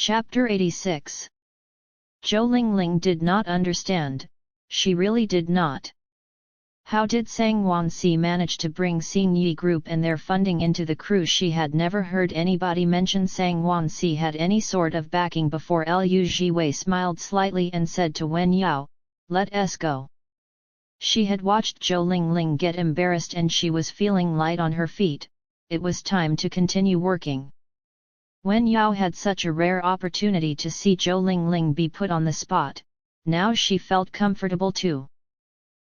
Chapter 86. Zhou Lingling did not understand, she really did not. How did Sang Wansi manage to bring Xing Yi Group and their funding into the crew? She had never heard anybody mention Sang Wansi had any sort of backing before. Liu Jiwei smiled slightly and said to Wen Yao, "Let us go." She had watched Zhou Lingling get embarrassed and she was feeling light on her feet. It was time to continue working. Wen Yao had such a rare opportunity to see Zhou Lingling be put on the spot, now she felt comfortable too.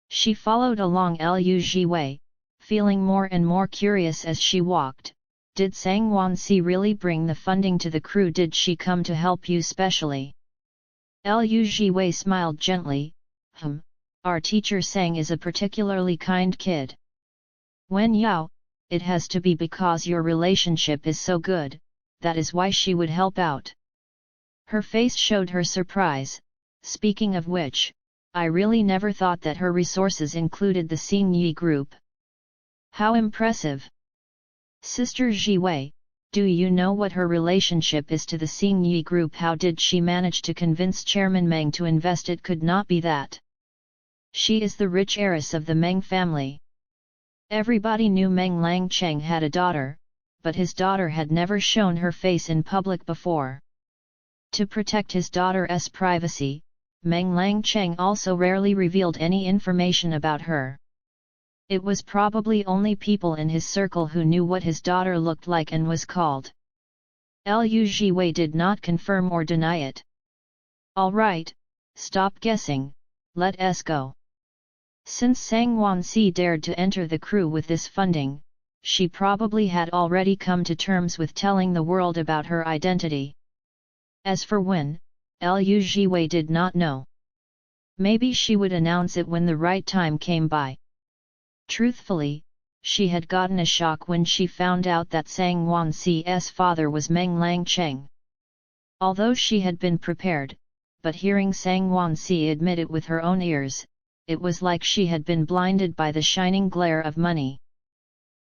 She followed along Liu Jiwei, feeling more and more curious as she walked. Did Sang Wansi really bring the funding to the crew? Did she come to help you specially? Liu Jiwei smiled gently. Our teacher Sang is a particularly kind kid. Wen Yao, it has to be because your relationship is so good, that is why she would help out. Her face showed her surprise. Speaking of which, I really never thought that her resources included the Xing Yi Group. How impressive! Sister Jiwei, do you know what her relationship is to the Xing Yi Group? How did she manage to convince Chairman Meng to invest? It could not be that. She is the rich heiress of the Meng family. Everybody knew Meng Langcheng had a daughter, but his daughter had never shown her face in public before. To protect his daughter's privacy, Meng Langcheng also rarely revealed any information about her. It was probably only people in his circle who knew what his daughter looked like and was called. Liu Jiwei did not confirm or deny it. All right, stop guessing, let us go. Since Sang Wansi dared to enter the crew with this funding, she probably had already come to terms with telling the world about her identity. As for when, Liu Jiwei did not know. Maybe she would announce it when the right time came by. Truthfully, she had gotten a shock when she found out that Sang Wansi's father was Meng Langcheng. Although she had been prepared, but hearing Sang Wansi admit it with her own ears, it was like she had been blinded by the shining glare of money.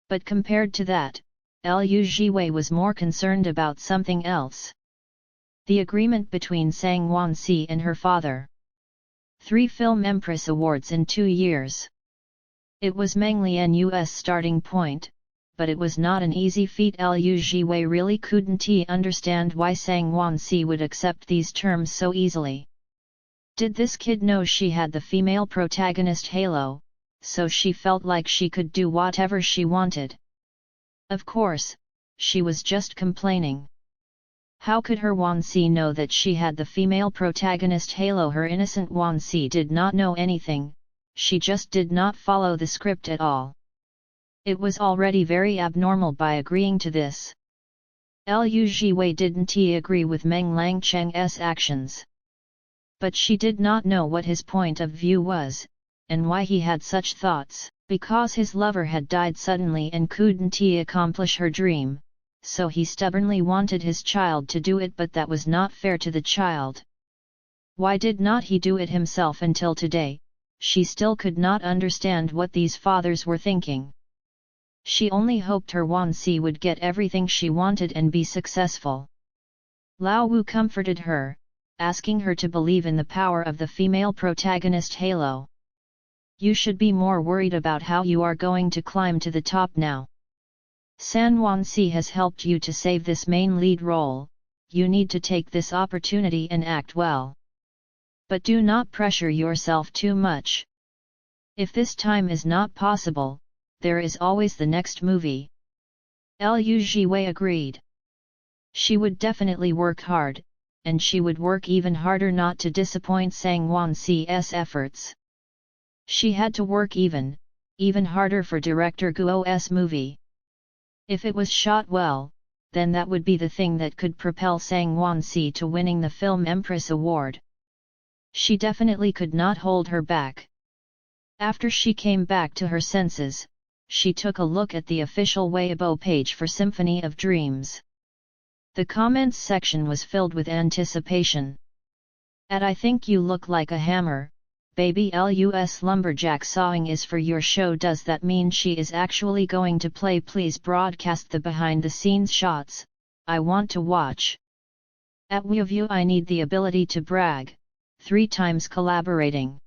But compared to that, Liu Jiwei was more concerned about something else. The agreement between Sang Wansi and her father. 3 Film Empress Awards in 2 years. It was Meng Lian's starting point, but it was not an easy feat. Liu Jiwei really couldn't understand why Sang Wansi would accept these terms so easily. Did this kid know she had the female protagonist halo, so she felt like she could do whatever she wanted? Of course, she was just complaining. How could her Wansi know that she had the female protagonist halo? Her innocent Wansi did not know anything, she just did not follow the script at all. It was already very abnormal by agreeing to this. Liu Jiwei didn't agree with Meng Langcheng's actions. But she did not know what his point of view was, and why he had such thoughts. Because his lover had died suddenly and couldn't accomplish her dream, so he stubbornly wanted his child to do it, but that was not fair to the child. Why did not he do it himself? Until today, she still could not understand what these fathers were thinking. She only hoped her Wansi would get everything she wanted and be successful. Lao Wu comforted her, asking her to believe in the power of the female protagonist halo. You should be more worried about how you are going to climb to the top now. San Wansi has helped you to save this main lead role, you need to take this opportunity and act well. But do not pressure yourself too much. If this time is not possible, there is always the next movie. Liu Jiwei agreed. She would definitely work hard, and she would work even harder not to disappoint Sang Wansi's efforts. She had to work even harder for director Guo's movie. If it was shot well, then that would be the thing that could propel Sang Wansi to winning the Film Empress Award. She definitely could not hold her back. After she came back to her senses, she took a look at the official Weibo page for Symphony of Dreams. The comments section was filled with anticipation. I think you look like a hammer, baby. Lus lumberjack sawing is for your show. Does that mean she is actually going to play? Please broadcast the behind the scenes shots, I want to watch. At WeView I need the ability to brag, 3 times collaborating.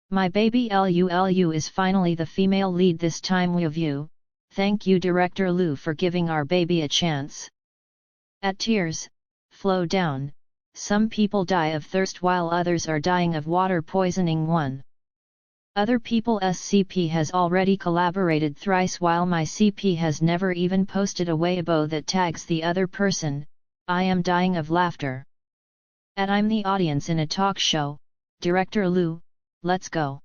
My baby Lulu is finally the female lead this time WeView, thank you director Lu for giving our baby a chance. At tears, flow down, some people die of thirst while others are dying of water poisoning. 1. Other people's CP has already collaborated thrice while my CP has never even posted a Weibo that tags the other person. I am dying of laughter. I'm the audience in a talk show, director Lu, let's go.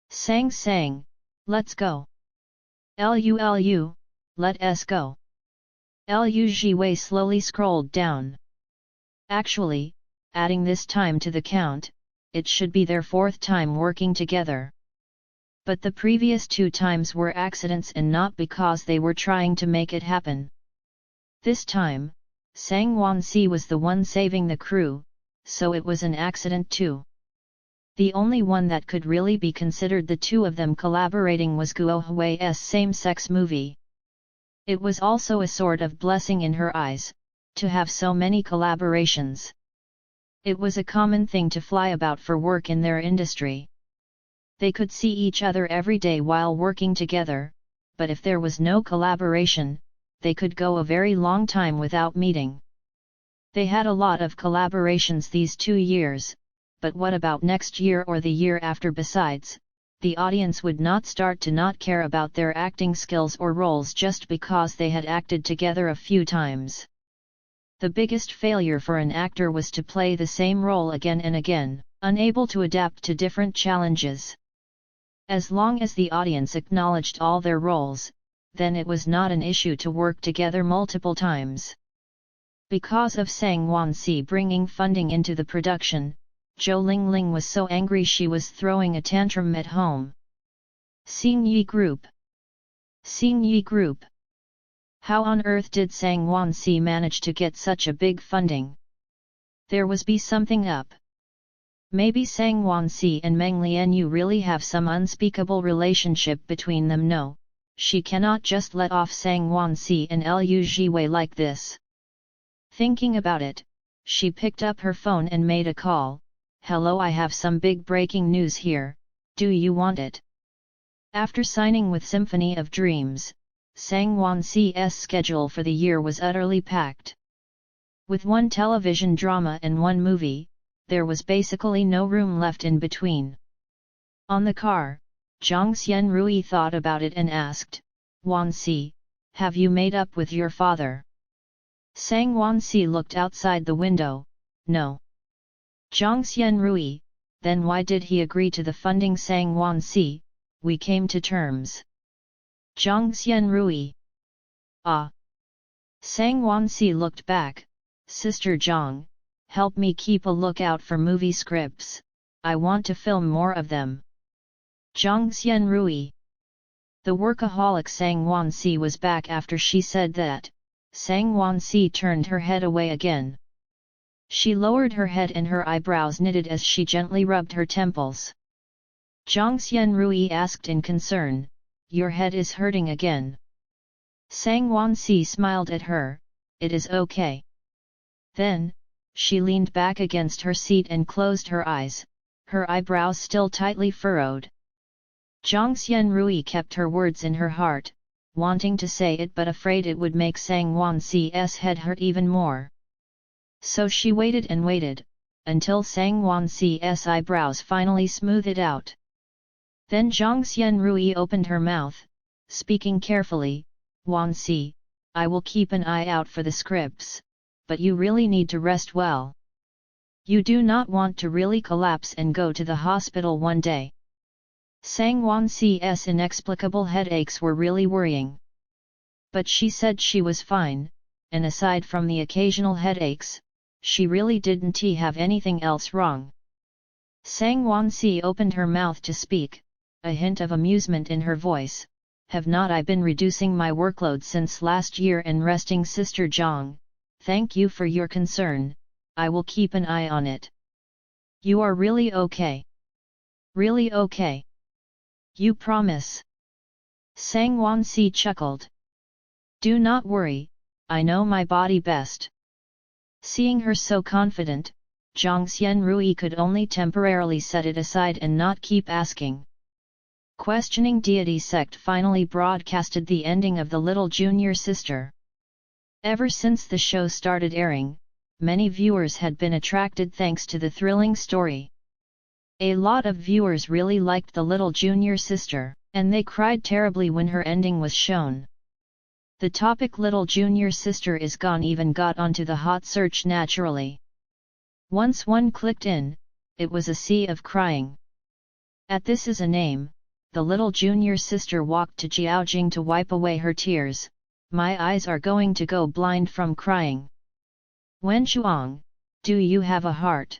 Sang, let's go. Lulu, let us go. Lu Jiwei slowly scrolled down. Actually, adding this time to the count, it should be their 4th time working together. But the previous 2 times were accidents and not because they were trying to make it happen. This time, Sang Wansi was the one saving the crew, so it was an accident too. The only one that could really be considered the 2 of them collaborating was Guo Hui's same-sex movie. It was also a sort of blessing in her eyes, to have so many collaborations. It was a common thing to fly about for work in their industry. They could see each other every day while working together, but if there was no collaboration, they could go a very long time without meeting. They had a lot of collaborations these 2 years, but what about next year or the year after? Besides, the audience would not start to not care about their acting skills or roles just because they had acted together a few times. The biggest failure for an actor was to play the same role again and again, unable to adapt to different challenges. As long as the audience acknowledged all their roles, then it was not an issue to work together multiple times. Because of Sang Wansi bringing funding into the production, Zhou Lingling was so angry she was throwing a tantrum at home. Xingyi Group. Xingyi Group. How on earth did Sang Wansi manage to get such a big funding? There was be something up. Maybe Sang Wansi and Meng Lianyu really have some unspeakable relationship between them. No, she cannot just let off Sang Wansi and Lu Jiwei like this. Thinking about it, she picked up her phone and made a call. Hello, I have some big breaking news here, do you want it? After signing with Symphony of Dreams, Sang Wansi's schedule for the year was utterly packed. With 1 television drama and 1 movie, there was basically no room left in between. On the car, Zhang Xianrui thought about it and asked, Wansi, have you made up with your father? Sang Wansi looked outside the window, no. Zhang Xianrui, then why did he agree to the funding? Sang Wansi, we came to terms. Zhang Xianrui. Ah. Sang Wansi looked back, Sister Zhang, help me keep a lookout for movie scripts, I want to film more of them. Zhang Xianrui. The workaholic Sang Wansi was back after she said that. Sang Wansi turned her head away again. She lowered her head and her eyebrows knitted as she gently rubbed her temples. Zhang Xianrui asked in concern, your head is hurting again. Sang Wansi smiled at her, it is okay. Then, she leaned back against her seat and closed her eyes, her eyebrows still tightly furrowed. Zhang Xianrui kept her words in her heart, wanting to say it but afraid it would make Sang Wansi's head hurt even more. So she waited and waited, until Sang Wansi's eyebrows finally smoothed out. Then Zhang Xianrui opened her mouth, speaking carefully, Wansi, I will keep an eye out for the scripts, but you really need to rest well. You do not want to really collapse and go to the hospital one day. Sang Wansi's inexplicable headaches were really worrying. But she said she was fine, and aside from the occasional headaches, she really didn't have anything else wrong. Sang Wansi opened her mouth to speak, a hint of amusement in her voice, have not I been reducing my workload since last year and resting? Sister Zhang, thank you for your concern, I will keep an eye on it. You are really okay? Really okay? You promise? Sang Wansi chuckled. Do not worry, I know my body best. Seeing her so confident, Zhang Xianrui could only temporarily set it aside and not keep asking. Questioning Deity Sect finally broadcasted the ending of the little junior sister. Ever since the show started airing, many viewers had been attracted thanks to the thrilling story. A lot of viewers really liked the little junior sister, and they cried terribly when her ending was shown. The topic little junior sister is gone even got onto the hot search naturally. Once one clicked in, it was a sea of crying. At This Is a Name, the little junior sister walked to Jiaojing to wipe away her tears. My eyes are going to go blind from crying. Wen Shuang, do you have a heart?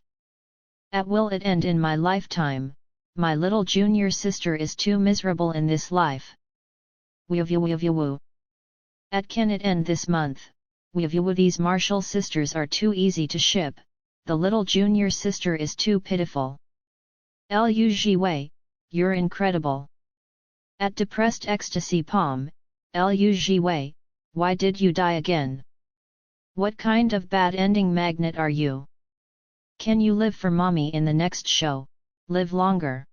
Will it end in my lifetime? My little junior sister is too miserable in this life. Woo. Can it end this month? Woo. These martial sisters are too easy to ship. The little junior sister is too pitiful. Lu Jiwei, you're incredible. At Depressed Ecstasy Palm, Lu Jiwei, why did you die again? What kind of bad ending magnet are you? Can you live for mommy in the next show? Live longer.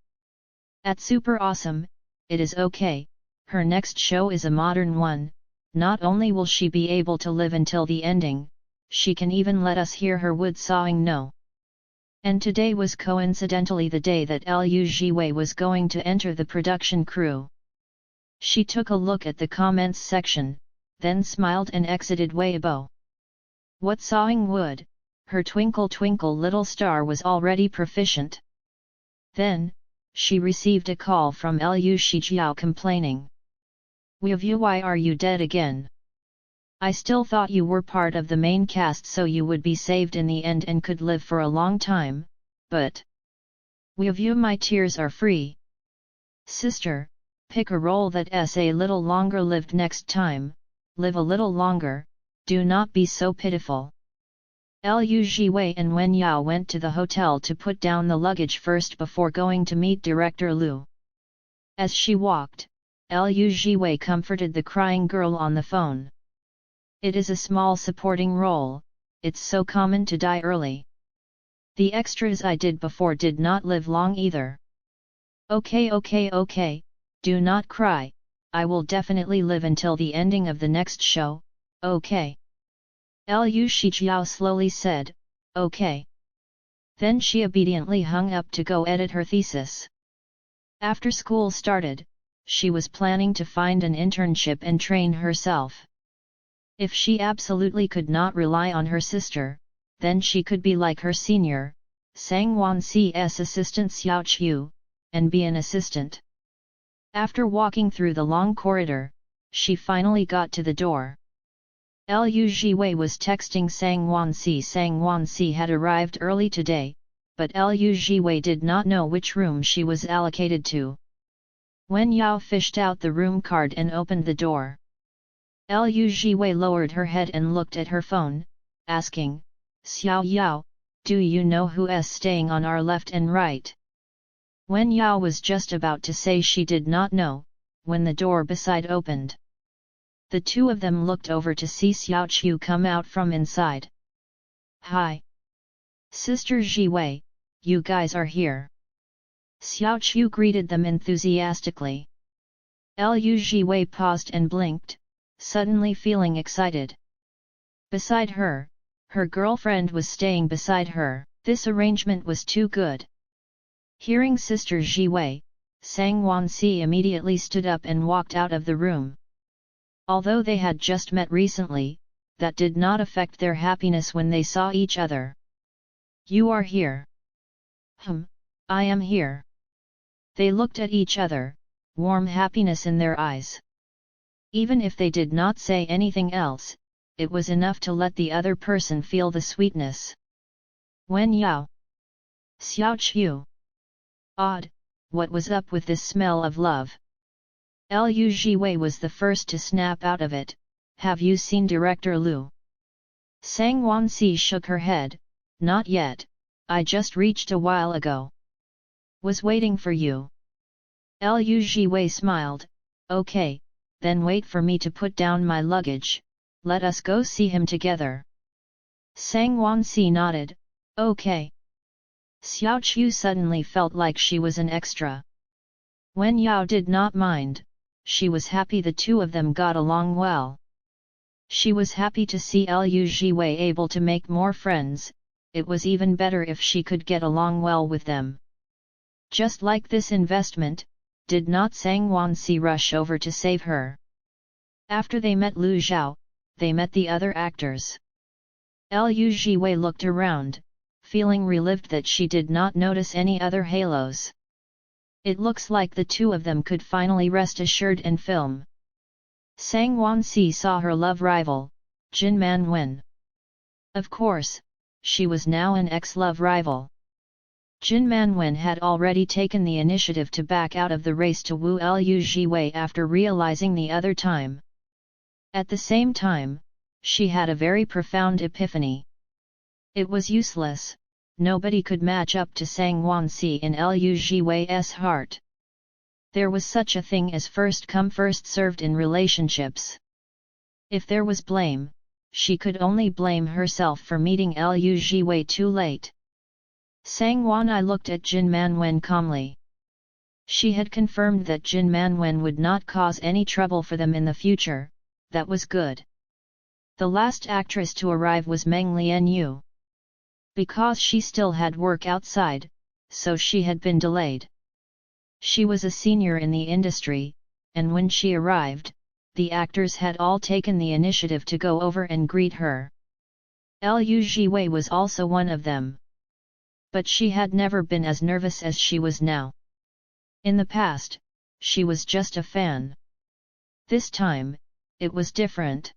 At Super Awesome, it is okay, her next show is a modern one. Not only will she be able to live until the ending, she can even let us hear her wood sawing no. And today was coincidentally the day that Lu Jiwei was going to enter the production crew. She took a look at the comments section, then smiled and exited Weibo. What sawing wood? Her twinkle twinkle little star was already proficient. Then, she received a call from Lu Shijiao complaining. Why are you dead again? I still thought you were part of the main cast so you would be saved in the end and could live for a long time, but... my tears are free. Sister, pick a role that's a little longer lived next time, live a little longer, do not be so pitiful. Lu Jiwei and Wen Yao went to the hotel to put down the luggage first before going to meet Director Lu. As she walked, Lu Jiwei comforted the crying girl on the phone. It is a small supporting role, it's so common to die early. The extras I did before did not live long either. Okay, do not cry, I will definitely live until the ending of the next show, okay. Lu Shijiao slowly said, okay. Then she obediently hung up to go edit her thesis. After school started, she was planning to find an internship and train herself. If she absolutely could not rely on her sister, then she could be like her senior, Sangwon C's assistant Xiao Qiu, and be an assistant. After walking through the long corridor, she finally got to the door. Lu Jiwei was texting Sangwon Si. Sangwon Si had arrived early today, but Lu Jiwei did not know which room she was allocated to. Wen Yao fished out the room card and opened the door. Lu Jiwei lowered her head and looked at her phone, asking, Xiao Yao, do you know who's staying on our left and right? Wen Yao was just about to say she did not know, when the door beside opened. The two of them looked over to see Xiao Qiu come out from inside. Hi! Sister Jiwei, you guys are here. Xiao Qiu greeted them enthusiastically. Lu Jiwei paused and blinked, suddenly feeling excited. Beside her, her girlfriend was staying beside her. This arrangement was too good. Hearing Sister Jiwei, Sangwon Si immediately stood up and walked out of the room. Although they had just met recently, that did not affect their happiness when they saw each other. You are here. I am here. They looked at each other, warm happiness in their eyes. Even if they did not say anything else, it was enough to let the other person feel the sweetness. Wen Yao. Xiao Qiu. Odd, what was up with this smell of love? Lu Jiwei was the first to snap out of it. Have you seen Director Lu? Sangwon Si shook her head, not yet, I just reached a while ago. Was waiting for you. Lu Jiwei smiled, okay, then wait for me to put down my luggage, let us go see him together. Sang Wansi nodded, okay. Xiao Chu suddenly felt like she was an extra. Wen Yao did not mind, she was happy the two of them got along well. She was happy to see Lu Jiwei able to make more friends, it was even better if she could get along well with them. Just like this investment, did not Sang Wansi rush over to save her. After they met Lu Zhao, they met the other actors. Lu Jiwei looked around, feeling relieved that she did not notice any other halos. It looks like the two of them could finally rest assured and film. Sang Wansi saw her love rival, Jin Manwen. Of course, she was now an ex-love rival. Jin Manwen had already taken the initiative to back out of the race to woo Lu Jiwei after realizing the other time. At the same time, she had a very profound epiphany. It was useless, nobody could match up to Sang Wansi in Lu Jiwei's heart. There was such a thing as first come first served in relationships. If there was blame, she could only blame herself for meeting Lu Jiwei too late. Sang Wanai looked at Jin Manwen calmly. She had confirmed that Jin Manwen would not cause any trouble for them in the future, that was good. The last actress to arrive was Meng Lianyu. Because she still had work outside, so she had been delayed. She was a senior in the industry, and when she arrived, the actors had all taken the initiative to go over and greet her. Lu Jiwei was also one of them. But she had never been as nervous as she was now. In the past, she was just a fan. This time, it was different.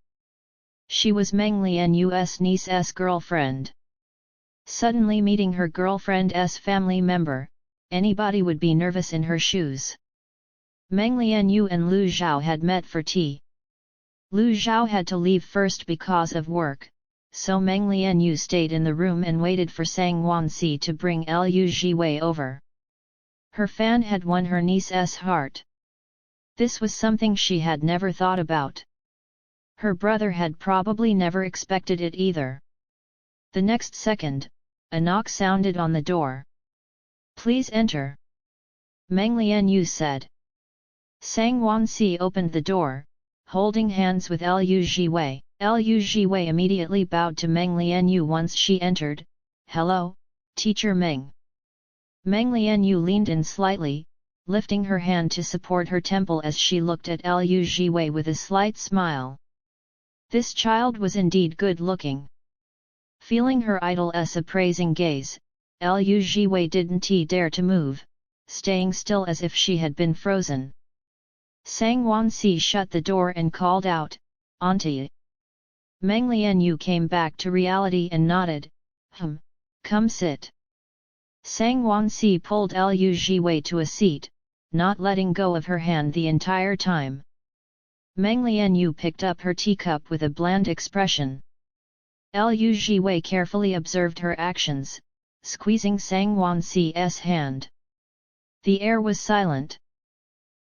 She was Meng Lianyu's niece's girlfriend. Suddenly meeting her girlfriend's family member, anybody would be nervous in her shoes. Meng Lianyu and Lu Zhao had met for tea. Lu Zhao had to leave first because of work, so Meng Lianyu stayed in the room and waited for Sang Wansi to bring Lu Jiwei over. Her fan had won her niece's heart. This was something she had never thought about. Her brother had probably never expected it either. The next second, a knock sounded on the door. Please enter. Meng Lianyu said. Sang Wansi opened the door, holding hands with Lu Jiwei. Lu Jiwei immediately bowed to Meng Lianyu once she entered. Hello, Teacher Meng. Meng Lianyu leaned in slightly, lifting her hand to support her temple as she looked at Lu Jiwei with a slight smile. This child was indeed good-looking. Feeling her idol's appraising gaze, Lu Jiwei didn't dare to move, staying still as if she had been frozen. Sang Wansi shut the door and called out, Auntie. Meng Lianyu came back to reality and nodded, come sit. Sang Wansi pulled Lu Jiwei to a seat, not letting go of her hand the entire time. Meng Lianyu picked up her teacup with a bland expression. Lu Jiwei carefully observed her actions, squeezing Sang Wansi's hand. The air was silent.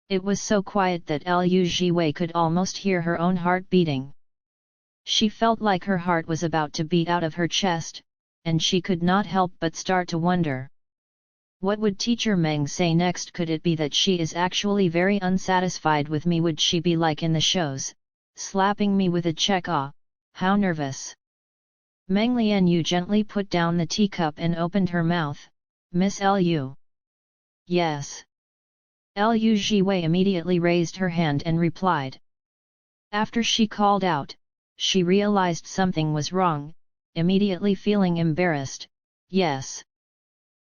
It was so quiet that Lu Jiwei could almost hear her own heart beating. She felt like her heart was about to beat out of her chest, and she could not help but start to wonder. What would Teacher Meng say next? Could it be that she is actually very unsatisfied with me? Would she be like in the shows, slapping me with a check? Ah, how nervous! Meng Lianyu gently put down the teacup and opened her mouth. Miss Lu? Yes. Lu Jiwei immediately raised her hand and replied. After she called out, she realized something was wrong, immediately feeling embarrassed. Yes.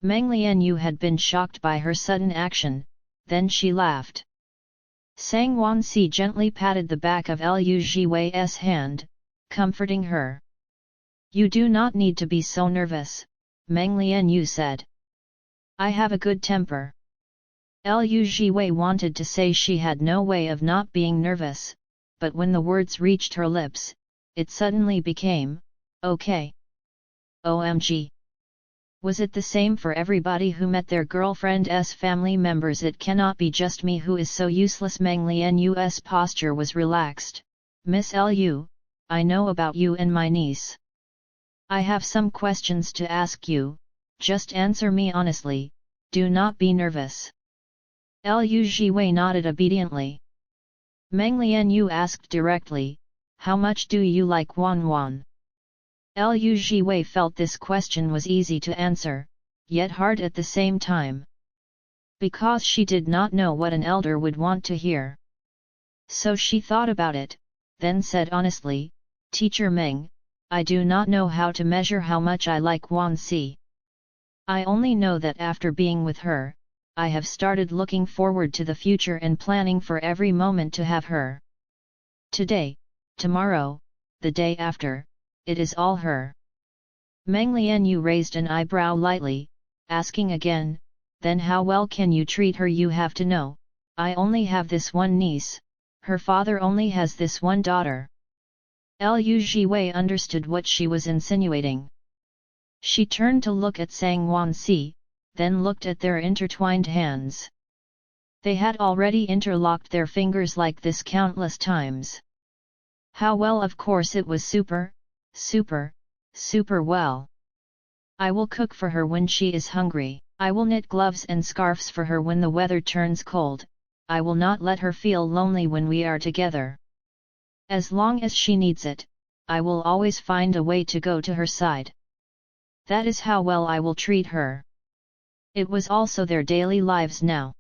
Meng Lianyu had been shocked by her sudden action, then she laughed. Sang Wansi gently patted the back of Lu Jiwei's hand, comforting her. You do not need to be so nervous, Meng Lianyu said. I have a good temper. Lu Jiwei wanted to say she had no way of not being nervous, but when the words reached her lips, it suddenly became, okay. OMG. Was it the same for everybody who met their girlfriend's family members? It cannot be just me who is so useless. Meng Lianyu's posture was relaxed. Miss Lu, I know about you and my niece. I have some questions to ask you, just answer me honestly, do not be nervous. Liu Jiwei nodded obediently. Meng Lianyu asked directly, how much do you like Wan Wan? Liu Jiwei felt this question was easy to answer, yet hard at the same time. Because she did not know what an elder would want to hear. So she thought about it, then said honestly, Teacher Meng, I do not know how to measure how much I like Wan Si. I only know that after being with her, I have started looking forward to the future and planning for every moment to have her. Today, tomorrow, the day after, it is all her. Meng Lianyu raised an eyebrow lightly, asking again, then how well can you treat her? You have to know, I only have this one niece, her father only has this one daughter. Liu Jiwei understood what she was insinuating. She turned to look at Sang Wansi, then looked at their intertwined hands. They had already interlocked their fingers like this countless times. How well, of course it was super well. I will cook for her when she is hungry. I will knit gloves and scarves for her when the weather turns cold. I will not let her feel lonely when we are together. As long as she needs it, I will always find a way to go to her side. That is how well I will treat her. It was also their daily lives now.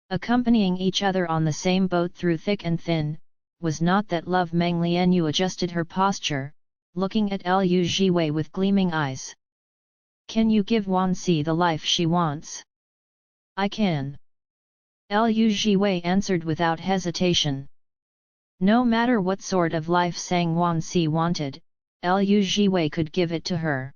Accompanying each other on the same boat through thick and thin, was not that love. Meng Lianyu adjusted her posture, looking at Liu Jiwei with gleaming eyes. Can you give Wan Si the life she wants? I can. Liu Jiwei answered without hesitation. No matter what sort of life Sang Wan Si wanted, Liu Jiwei could give it to her.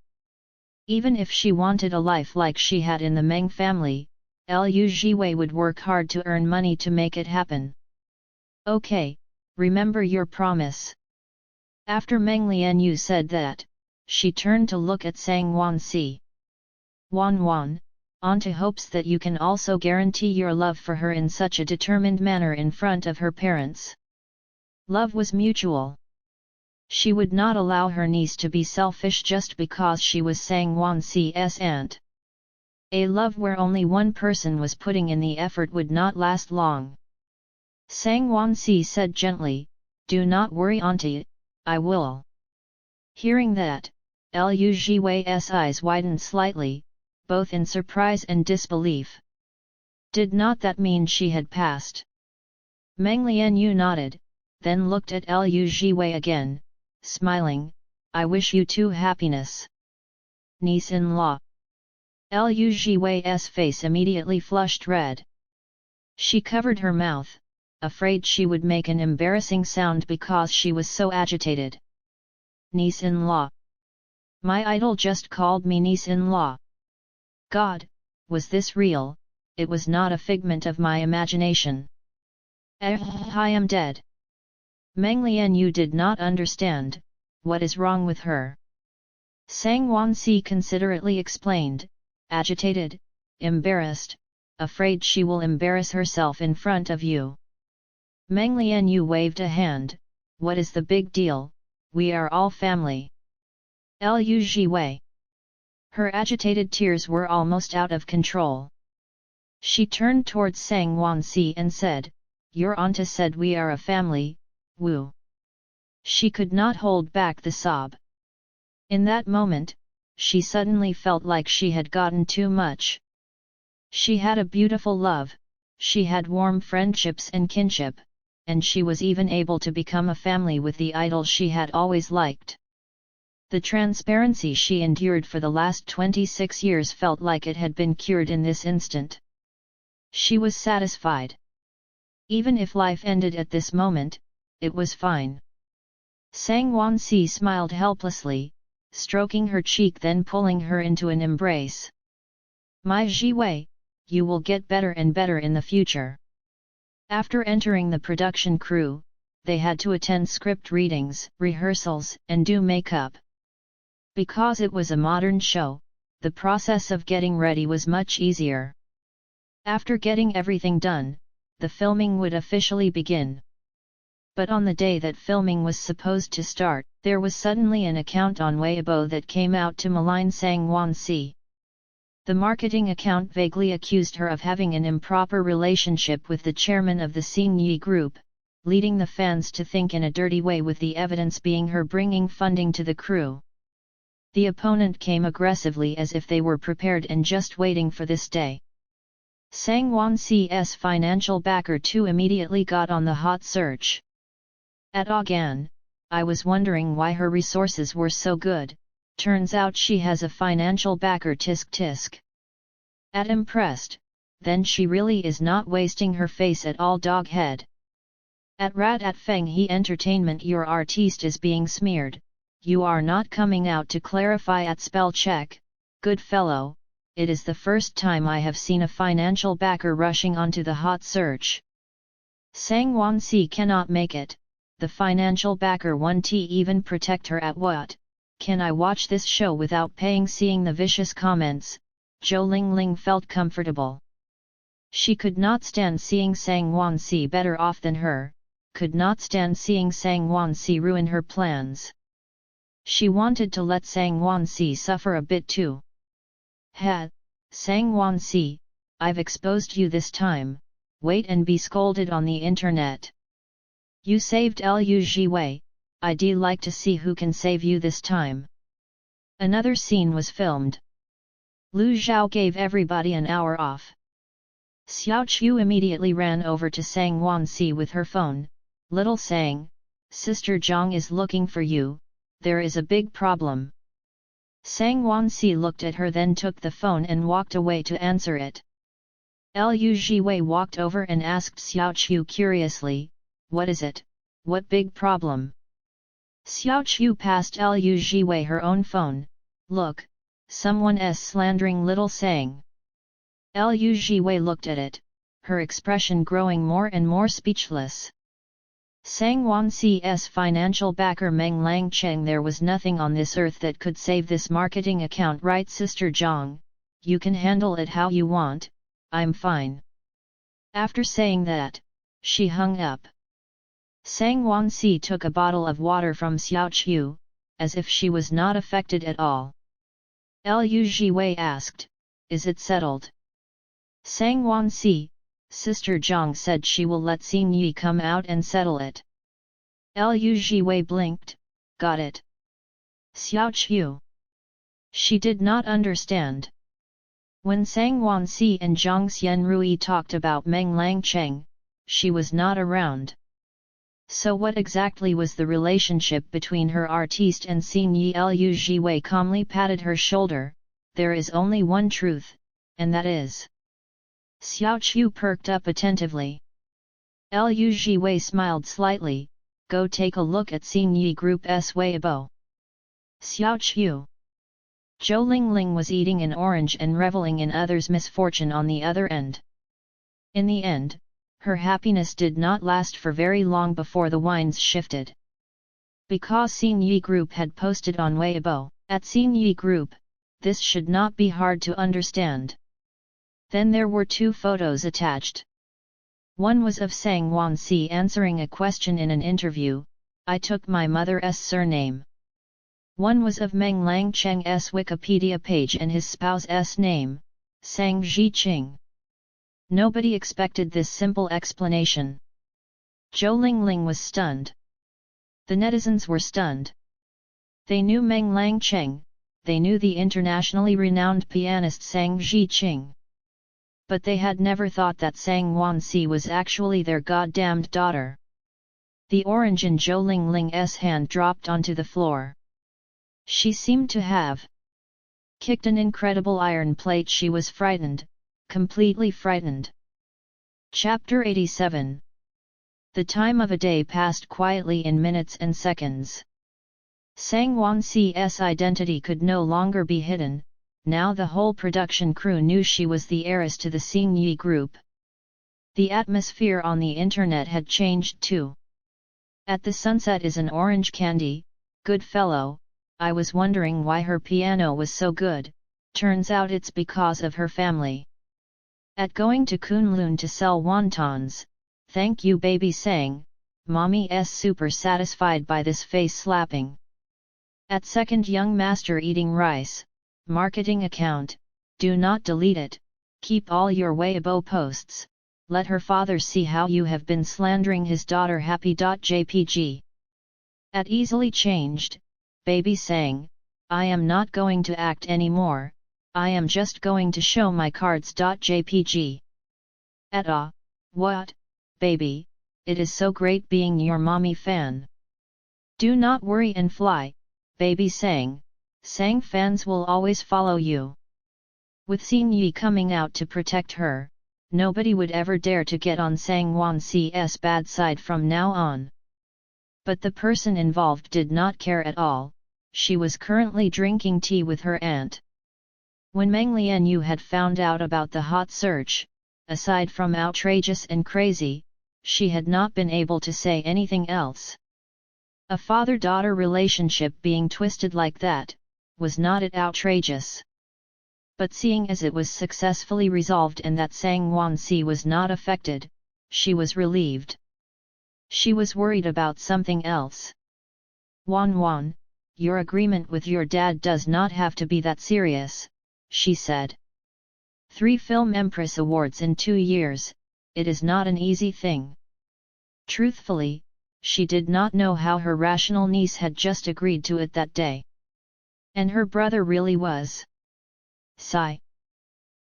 Even if she wanted a life like she had in the Meng family, Liu Jiwei would work hard to earn money to make it happen. Okay, remember your promise. After Meng Lianyu said that, she turned to look at Sang Wan Si. Wan Wan, Auntie hopes that you can also guarantee your love for her in such a determined manner in front of her parents. Love was mutual. She would not allow her niece to be selfish just because she was Sang Wan Si's aunt. A love where only one person was putting in the effort would not last long. Sang Wan Si said gently, do not worry Auntie, I will. Hearing that, Liu Jiwei's eyes widened slightly, both in surprise and disbelief. Did not that mean she had passed? Meng Lianyu nodded, then looked at Liu Jiwei again, smiling, I wish you two happiness. Niece-in-law. Liu Jiwei's face immediately flushed red. She covered her mouth, afraid she would make an embarrassing sound because she was so agitated. Niece-in-law. My idol just called me niece-in-law. God, was this real? It was not a figment of my imagination. I am dead. Meng Lianyu did not understand, what is wrong with her? Sang Wan Si considerately explained, agitated, embarrassed, afraid she will embarrass herself in front of you. Meng Lianyu waved a hand, what is the big deal, we are all family. Liu Jiwei. Her agitated tears were almost out of control. She turned towards Sang Wan Si and said, your auntie said we are a family, Wu. She could not hold back the sob. In that moment, she suddenly felt like she had gotten too much. She had a beautiful love, she had warm friendships and kinship, and she was even able to become a family with the idol she had always liked. The transparency she endured for the last 26 years felt like it had been cured in this instant. She was satisfied. Even if life ended at this moment, it was fine. Sang Wan Si smiled helplessly, stroking her cheek then pulling her into an embrace. My Jiwei, you will get better and better in the future. After entering the production crew, they had to attend script readings, rehearsals, and do makeup. Because it was a modern show, the process of getting ready was much easier. After getting everything done, the filming would officially begin. But on the day that filming was supposed to start, there was suddenly an account on Weibo that came out to malign Sang Won-si. The marketing account vaguely accused her of having an improper relationship with the chairman of the Sing Yi Group, leading the fans to think in a dirty way, with the evidence being her bringing funding to the crew. The opponent came aggressively as if they were prepared and just waiting for this day. Sang Won-si's financial backer too immediately got on the hot search. At Ogan, I was wondering why her resources were so good, turns out she has a financial backer, tisk tisk. At impressed, then she really is not wasting her face at all, doghead. At Rat at Feng He Entertainment, your artiste is being smeared, you are not coming out to clarify at spell check, good fellow, it is the first time I have seen a financial backer rushing onto the hot search. Sang Won-si cannot make it. The financial backer won't even protect her. At what? Can I watch this show without paying? Seeing the vicious comments, Zhou Lingling felt comfortable. She could not stand seeing Sang Won-si better off than her, could not stand seeing Sang Won-si ruin her plans. She wanted to let Sang Won-si suffer a bit too. Ha! Sang Won-si, I've exposed you this time, wait and be scolded on the internet. You saved Liu Jiwei, I'd like to see who can save you this time. Another scene was filmed. Lu Zhao gave everybody an hour off. Xiao Chu immediately ran over to Sang Won-si with her phone. Little Sang, Sister Zhang is looking for you, there is a big problem. Sang Won-si looked at her, then took the phone and walked away to answer it. Liu Jiwei walked over and asked Xiao Chu curiously, what is it? What big problem? Xiao Chu passed Liu Jiwei her own phone. Look, someone's slandering little Sang. Liu Jiwei looked at it, her expression growing more and more speechless. Sang Won-si's financial backer Meng Langcheng, there was nothing on this earth that could save this marketing account, right Sister Zhang, you can handle it how you want, I'm fine. After saying that, she hung up. Sang Won-si took a bottle of water from Xiao Chu, as if she was not affected at all. Liu Jiwei asked, is it settled? Sang Won-si, Sister Zhang said she will let Xing Yi come out and settle it. Liu Jiwei blinked, got it. Xiao Chu. She did not understand. When Sang Won-si and Zhang Xianrui talked about Meng Langcheng, she was not around. So what exactly was the relationship between her artiste and Xing Yi? Liu Jiwei calmly patted her shoulder, there is only one truth, and that is. Xiao Chu perked up attentively. Liu Jiwei smiled slightly, go take a look at Xing Yi Group's Weibo. Xiao Chu. Zhou Lingling was eating an orange and reveling in others' misfortune on the other end. In the end, her happiness did not last for very long before the winds shifted. Because Xing Yi Group had posted on Weibo, at Xing Yi Group, this should not be hard to understand. Then there were two photos attached. One was of Sang Won-si answering a question in an interview, I took my mother's surname. One was of Meng Langcheng's Wikipedia page and his spouse's name, Sang Zhiqing. Nobody expected this simple explanation. Zhou Lingling was stunned. The netizens were stunned. They knew Meng Langcheng, they knew the internationally renowned pianist Sang Zhiqing. But they had never thought that Sang Won-si was actually their goddamned daughter. The orange in Zhou Lingling's hand dropped onto the floor. She seemed to have kicked an incredible iron plate. She was frightened, completely frightened. Chapter 87. The time of a day passed quietly in minutes and seconds. Sang Won-si's identity could no longer be hidden. Now the whole production crew knew she was the heiress to the Xing Yi Group. The atmosphere on the internet had changed too. At the sunset is an orange candy, good fellow, I was wondering why her piano was so good, turns out it's because of her family. At going to Kunlun to sell wontons, thank you baby Sang, Mommy's super satisfied by this face slapping. At second, young master eating rice, marketing account, do not delete it, keep all your Weibo posts, let her father see how you have been slandering his daughter happy.jpg. At easily changed, baby saying, I am not going to act anymore, I am just going to show my cards.jpg. At what, baby, it is so great being your mommy fan. Do not worry and fly, baby saying, Sang fans will always follow you. With Xing Yi coming out to protect her, nobody would ever dare to get on Sang Wanxi's bad side from now on. But the person involved did not care at all, she was currently drinking tea with her aunt. When Meng Lianyu had found out about the hot search, aside from outrageous and crazy, she had not been able to say anything else. A father-daughter relationship being twisted like that, was not it outrageous? But seeing as it was successfully resolved and that Sang Wanxi was not affected, she was relieved. She was worried about something else. Wan, your agreement with your dad does not have to be that serious, she said. 3 Film Empress Awards in 2 years, it is not an easy thing. Truthfully, she did not know how her rational niece had just agreed to it that day. And her brother really was. Sigh.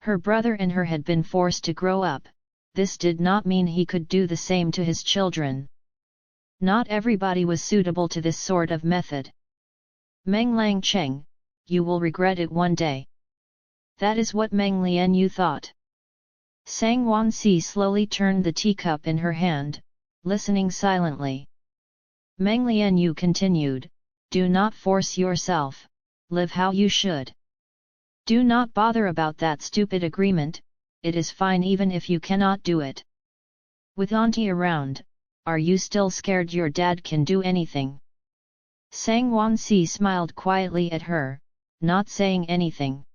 Her brother and her had been forced to grow up, this did not mean he could do the same to his children. Not everybody was suitable to this sort of method. Meng Langcheng, you will regret it one day. That is what Meng Lianyu thought. Sang Wanxi slowly turned the teacup in her hand, listening silently. Meng Lianyu continued, do not force yourself, live how you should. Do not bother about that stupid agreement, it is fine even if you cannot do it. With auntie around, are you still scared your dad can do anything? Sang Wanxi smiled quietly at her, not saying anything.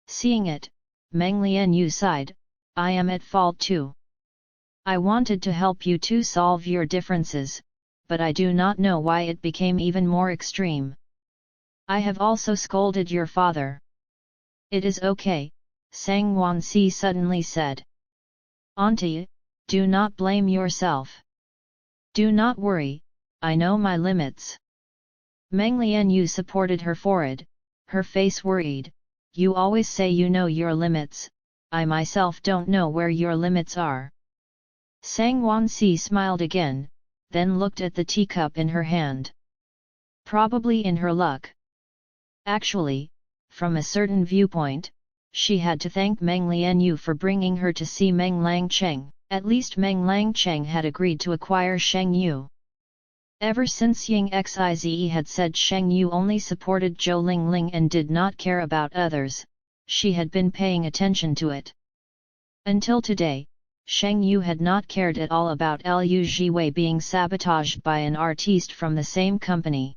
Seeing it, Meng Lianyu sighed, I am at fault too. I wanted to help you to solve your differences, but I do not know why it became even more extreme. I have also scolded your father. It is okay, Sang Wanxi suddenly said. Auntie, do not blame yourself. Do not worry, I know my limits. Meng Lianyu supported her forehead, her face worried, you always say you know your limits, I myself don't know where your limits are. Sang Wanxi smiled again, then looked at the teacup in her hand. Probably in her luck. Actually, from a certain viewpoint, she had to thank Meng Lianyu for bringing her to see Meng Langcheng. At least Meng Langcheng had agreed to acquire Sheng Yu. Ever since Ying Xize had said Sheng Yu only supported Zhou Lingling and did not care about others, she had been paying attention to it. Until today, Sheng Yu had not cared at all about Liu Jiwei being sabotaged by an artiste from the same company.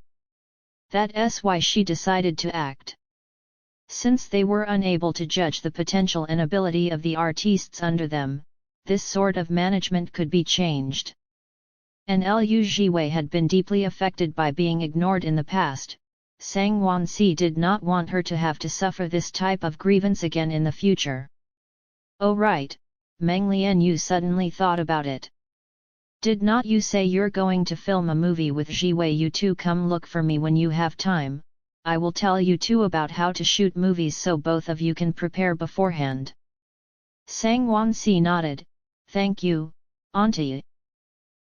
That's why she decided to act. Since they were unable to judge the potential and ability of the artistes under them, this sort of management could be changed. And Liu Jiwei had been deeply affected by being ignored in the past, Sang Wanxi did not want her to have to suffer this type of grievance again in the future. Oh right, Meng Lianyu suddenly thought about it. Did not you say you're going to film a movie with Jiwei? You two come look for me when you have time, I will tell you too about how to shoot movies so both of you can prepare beforehand. Sang Wanxi nodded, thank you, auntie.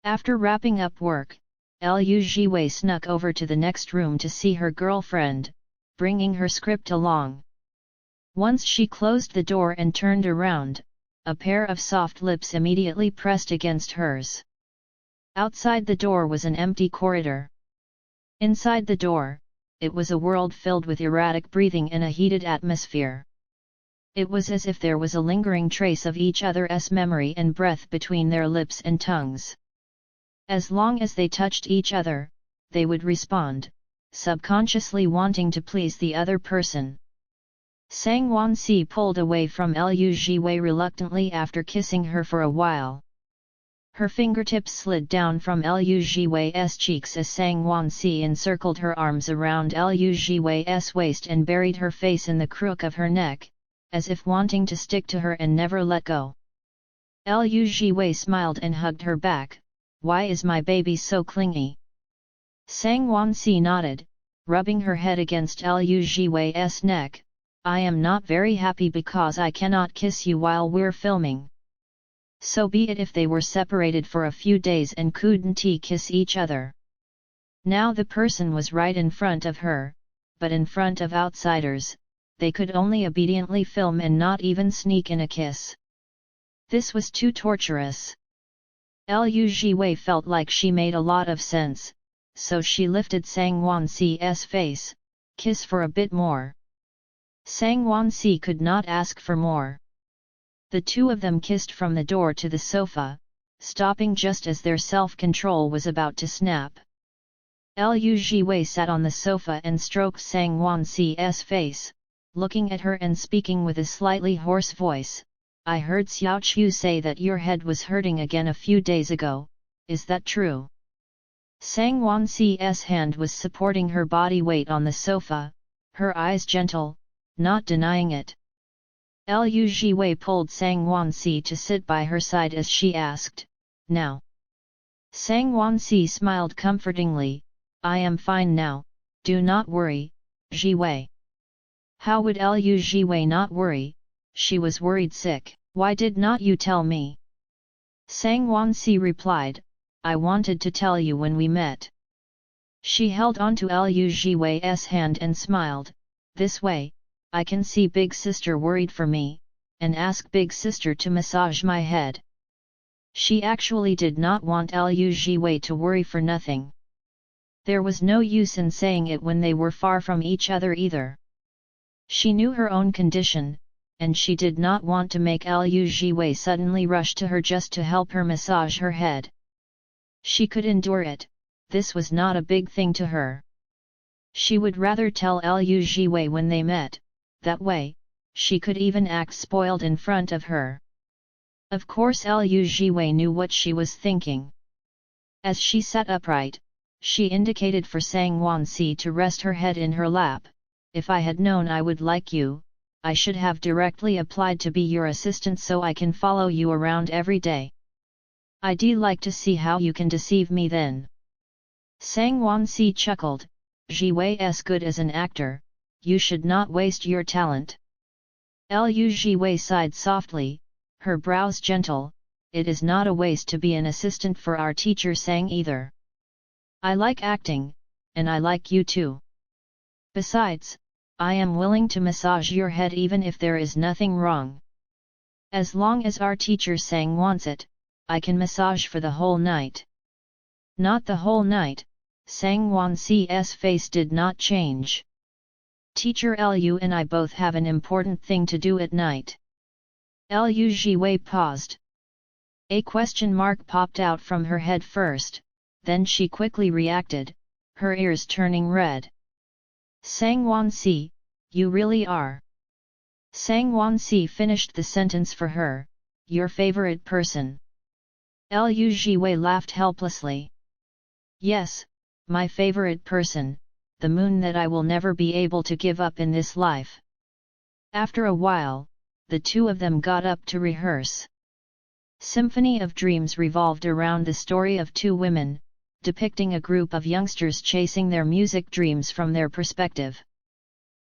After wrapping up work, Liu Jiwei snuck over to the next room to see her girlfriend, bringing her script along. Once she closed the door and turned around, a pair of soft lips immediately pressed against hers. Outside the door was an empty corridor. Inside the door, it was a world filled with erratic breathing and a heated atmosphere. It was as if there was a lingering trace of each other's memory and breath between their lips and tongues. As long as they touched each other, they would respond, subconsciously wanting to please the other person. Sang Wanxi pulled away from Liu Jiwei reluctantly after kissing her for a while. Her fingertips slid down from Liu Jiwei's cheeks as Sang Wansi encircled her arms around Liu Jiwei's waist and buried her face in the crook of her neck, as if wanting to stick to her and never let go. Liu Jiwei smiled and hugged her back. "Why is my baby so clingy?" Sang Wansi nodded, rubbing her head against Liu Jiwei's neck. "I am not very happy because I cannot kiss you while we're filming." So be it if they were separated for a few days and couldn't kiss each other. Now the person was right in front of her, but in front of outsiders, they could only obediently film and not even sneak in a kiss. This was too torturous. Liu Jiwei felt like she made a lot of sense, so she lifted Sang Wansi's face. "Kiss for a bit more." Sang Wansi could not ask for more. The two of them kissed from the door to the sofa, stopping just as their self-control was about to snap. Liu Jiwei sat on the sofa and stroked Sang Wansi's face, looking at her and speaking with a slightly hoarse voice. "I heard Xiao Chu say that your head was hurting again a few days ago, is that true?" Sang Wansi's hand was supporting her body weight on the sofa, her eyes gentle, not denying it. Liu Jiwei pulled Sang Wansi to sit by her side as she asked, "Now?" Sang Wansi smiled comfortingly, "I am fine now, do not worry, Jiwei." How would Liu Jiwei not worry? She was worried sick. "Why did not you tell me?" Sang Wansi replied, "I wanted to tell you when we met." She held onto Liu Jiwei's hand and smiled, "This way, I can see Big Sister worried for me, and ask Big Sister to massage my head." She actually did not want Liu Jiwei to worry for nothing. There was no use in saying it when they were far from each other either. She knew her own condition, and she did not want to make Liu Jiwei suddenly rush to her just to help her massage her head. She could endure it, this was not a big thing to her. She would rather tell Liu Jiwei when they met, that way, she could even act spoiled in front of her. Of course Liu Jiwei knew what she was thinking. As she sat upright, she indicated for Sang Wansi to rest her head in her lap. "If I had known I would like you, I should have directly applied to be your assistant so I can follow you around every day. I'd like to see how you can deceive me then." Sang Wansi chuckled, "Jiwei's good as an actor, you should not waste your talent." Liu Jiwei sighed softly, her brows gentle, "It is not a waste to be an assistant for our teacher Sang either. I like acting, and I like you too. Besides, I am willing to massage your head even if there is nothing wrong. As long as our teacher Sang wants it, I can massage for the whole night." Not the whole night, Sang Wansi's face did not change. "Teacher Liu and I both have an important thing to do at night." Liu Jiwei paused. A question mark popped out from her head first, then she quickly reacted, her ears turning red. "Sang Wansi, you really are." Sang Wansi finished the sentence for her, "Your favorite person." Liu Jiwei laughed helplessly. "Yes, my favorite person, the moon that I will never be able to give up in this life." After a while, the two of them got up to rehearse. Symphony of Dreams revolved around the story of two women, depicting a group of youngsters chasing their music dreams from their perspective.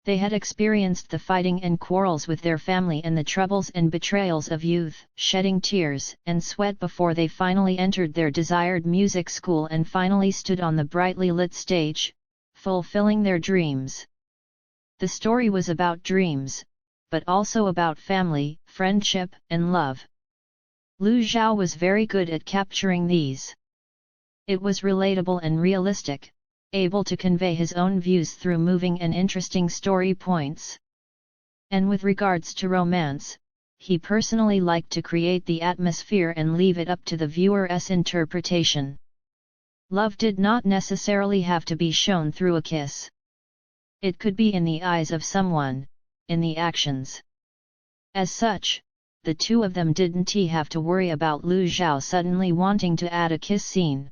They had experienced the fighting and quarrels with their family and the troubles and betrayals of youth, shedding tears and sweat before they finally entered their desired music school and finally stood on the brightly lit stage, fulfilling their dreams. The story was about dreams, but also about family, friendship, and love. Lu Zhao was very good at capturing these. It was relatable and realistic, able to convey his own views through moving and interesting story points. And with regards to romance, he personally liked to create the atmosphere and leave it up to the viewer's interpretation. Love did not necessarily have to be shown through a kiss. It could be in the eyes of someone, in the actions. As such, the two of them didn't have to worry about Lu Zhao suddenly wanting to add a kiss scene.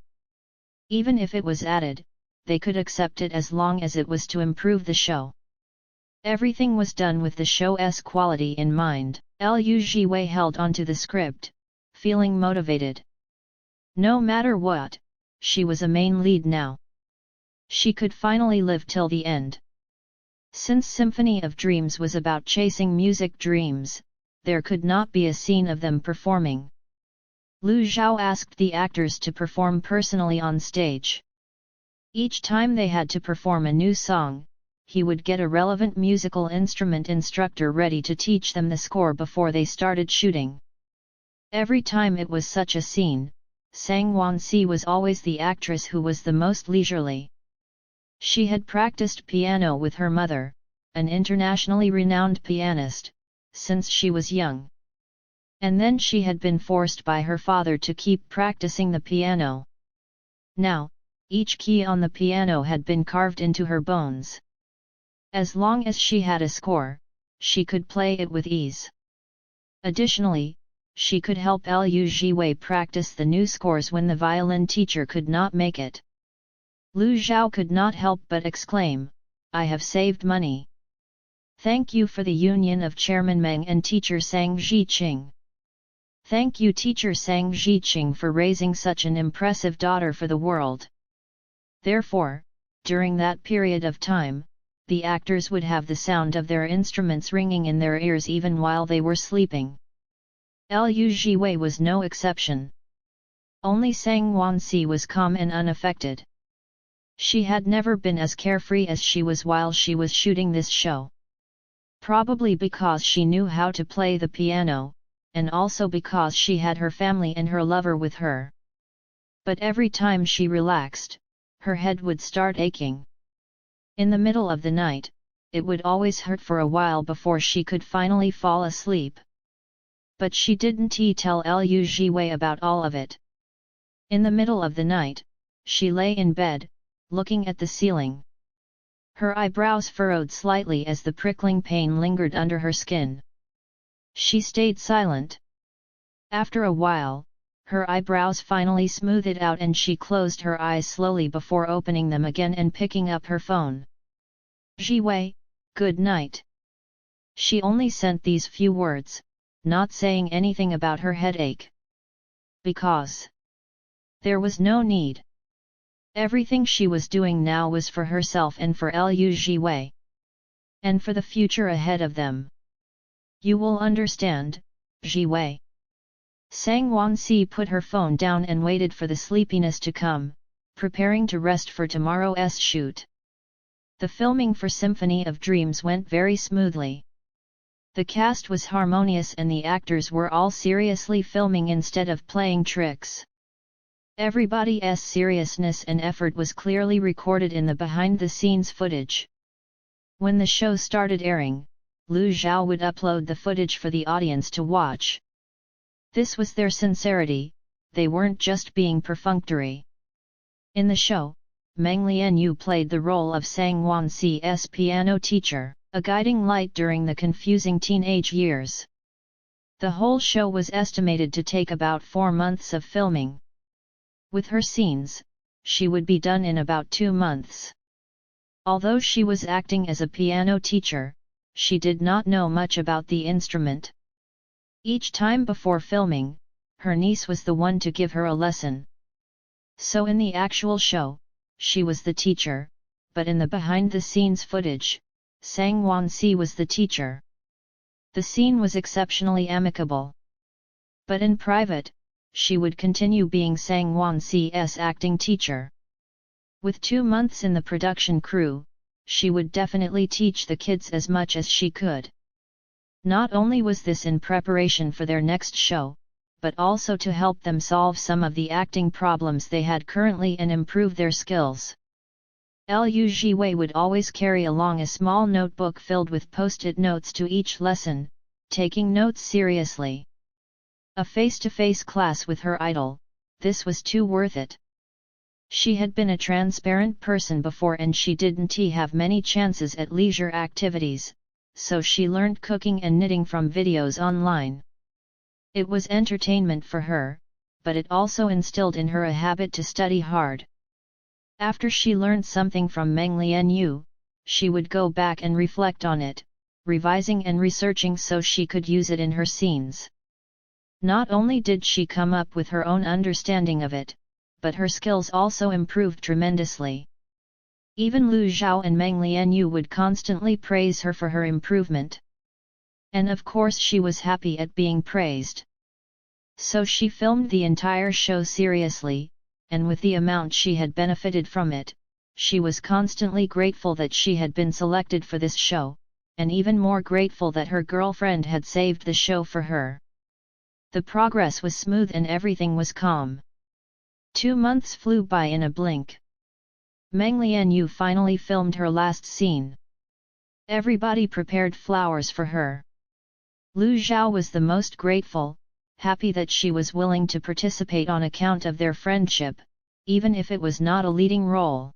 Even if it was added, they could accept it as long as it was to improve the show. Everything was done with the show's quality in mind. Liu Jiwei held onto the script, feeling motivated. No matter what, she was a main lead now. She could finally live till the end. Since Symphony of Dreams was about chasing music dreams, there could not be a scene of them performing. Lu Zhao asked the actors to perform personally on stage. Each time they had to perform a new song, he would get a relevant musical instrument instructor ready to teach them the score before they started shooting. Every time it was such a scene, Sang Wansi was always the actress who was the most leisurely. She had practiced piano with her mother, an internationally renowned pianist, since she was young. And then she had been forced by her father to keep practicing the piano. Now, each key on the piano had been carved into her bones. As long as she had a score, she could play it with ease. Additionally, she could help Liu Jiwei practice the new scores when the violin teacher could not make it. Lu Zhao could not help but exclaim, "I have saved money. Thank you for the union of Chairman Meng and Teacher Sang Zhiqing. Thank you Teacher Sang Zhiqing for raising such an impressive daughter for the world." Therefore, during that period of time, the actors would have the sound of their instruments ringing in their ears even while they were sleeping. Liu Jiwei was no exception. Only Sang Wansi was calm and unaffected. She had never been as carefree as she was while she was shooting this show. Probably because she knew how to play the piano, and also because she had her family and her lover with her. But every time she relaxed, her head would start aching. In the middle of the night, it would always hurt for a while before she could finally fall asleep. But she didn't tell Liu Jiwei about all of it. In the middle of the night, she lay in bed, looking at the ceiling. Her eyebrows furrowed slightly as the prickling pain lingered under her skin. She stayed silent. After a while, her eyebrows finally smoothed out and she closed her eyes slowly before opening them again and picking up her phone. "Jiwei, good night." She only sent these few words, not saying anything about her headache. Because there was no need. Everything she was doing now was for herself and for Liu Jiwei. And for the future ahead of them. "You will understand, Jiwei." Sang Wansi put her phone down and waited for the sleepiness to come, preparing to rest for tomorrow's shoot. The filming for Symphony of Dreams went very smoothly. The cast was harmonious and the actors were all seriously filming instead of playing tricks. Everybody's seriousness and effort was clearly recorded in the behind-the-scenes footage. When the show started airing, Lu Zhao would upload the footage for the audience to watch. This was their sincerity, they weren't just being perfunctory. In the show, Meng Lianyu played the role of Sang Wansi's piano teacher, a guiding light during the confusing teenage years. The whole show was estimated to take about 4 months of filming. With her scenes, she would be done in about 2 months. Although she was acting as a piano teacher, she did not know much about the instrument. Each time before filming, her niece was the one to give her a lesson. So in the actual show, she was the teacher, but in the behind-the-scenes footage, Sang Wansi was the teacher. The scene was exceptionally amicable. But in private, she would continue being Sang Wansi's acting teacher. With 2 months in the production crew, she would definitely teach the kids as much as she could. Not only was this in preparation for their next show, but also to help them solve some of the acting problems they had currently and improve their skills. Liu Jiwei would always carry along a small notebook filled with post-it notes to each lesson, taking notes seriously. A face-to-face class with her idol, this was too worth it. She had been a transparent person before and she didn't have many chances at leisure activities, so she learned cooking and knitting from videos online. It was entertainment for her, but it also instilled in her a habit to study hard. After she learned something from Meng Lianyu, she would go back and reflect on it, revising and researching so she could use it in her scenes. Not only did she come up with her own understanding of it, but her skills also improved tremendously. Even Lu Zhao and Meng Lianyu would constantly praise her for her improvement. And of course she was happy at being praised. So she filmed the entire show seriously, and with the amount she had benefited from it, she was constantly grateful that she had been selected for this show, and even more grateful that her girlfriend had saved the show for her. The progress was smooth and everything was calm. 2 months flew by in a blink. Meng Lianyu finally filmed her last scene. Everybody prepared flowers for her. Lu Zhao was the most grateful, happy that she was willing to participate on account of their friendship, even if it was not a leading role.